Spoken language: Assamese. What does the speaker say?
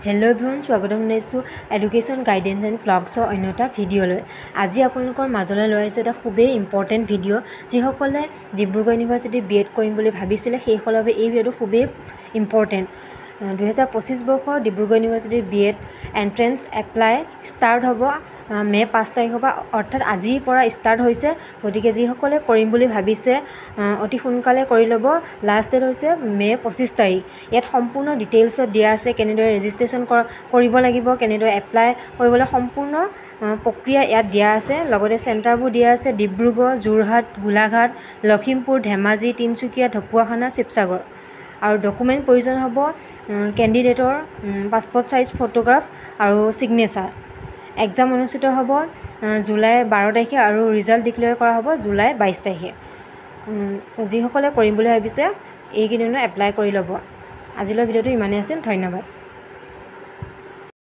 হেল্ল' এভৰিৱান, স্বাগতম জনাইছোঁ এডুকেশ্যন গাইডেন্স এণ্ড ভ্লগছৰ অন্য এটা ভিডিঅ'লৈ। আজি আপোনালোকৰ মাজলৈ লৈ আহিছোঁ এটা খুবেই ইম্পৰ্টেণ্ট ভিডিঅ'। যিসকলে ডিব্ৰুগড় ইউনিভাৰ্চিটি BEd কৰিম বুলি ভাবিছিলে সেইসকলৰ বাবে এই ভিডিঅ'টো খুবেই ইম্পৰ্টেণ্ট। 2025 বৰ্ষৰ ডিব্ৰুগড় ইউনিভাৰ্চিটিৰ BEd এণ্ট্ৰেঞ্চ এপ্লাই ষ্টাৰ্ট হ'ব মে' 5 তাৰিখৰ পৰা, অৰ্থাৎ আজিৰ পৰা ষ্টাৰ্ট হৈছে। গতিকে যিসকলে কৰিম বুলি ভাবিছে অতি সোনকালে কৰি ল'ব। লাষ্ট ডেট হৈছে মে' 25 তাৰিখ। ইয়াত সম্পূৰ্ণ ডিটেইলছত দিয়া আছে, কেনেদৰে ৰেজিষ্ট্ৰেশ্যন কৰিব লাগিব, কেনেদৰে এপ্লাই কৰিবলৈ সম্পূৰ্ণ প্ৰক্ৰিয়া ইয়াত দিয়া আছে। লগতে চেণ্টাৰবোৰ দিয়া আছে ডিব্ৰুগড়, যোৰহাট, গোলাঘাট, লখিমপুৰ, ধেমাজি, তিনিচুকীয়া, ঢকুৱাখানা, শিৱসাগৰ। আৰু ডকুমেণ্ট প্ৰয়োজন হ'ব কেণ্ডিডেটৰ পাছপৰ্ট চাইজ ফটোগ্ৰাফ আৰু ছিগনেচাৰ। এক্সাম অনুষ্ঠিত হ'ব জুলাই 12 তাৰিখে আৰু ৰিজাল্ট ডিক্লেয়াৰ কৰা হ'ব জুলাই 22 তাৰিখে। যিসকলে কৰিম বুলি ভাবিছে এইকেইদিনত এপ্লাই কৰি ল'ব। আজিলৈ ভিডিঅ'টো ইমানেই আছিল। ধন্যবাদ।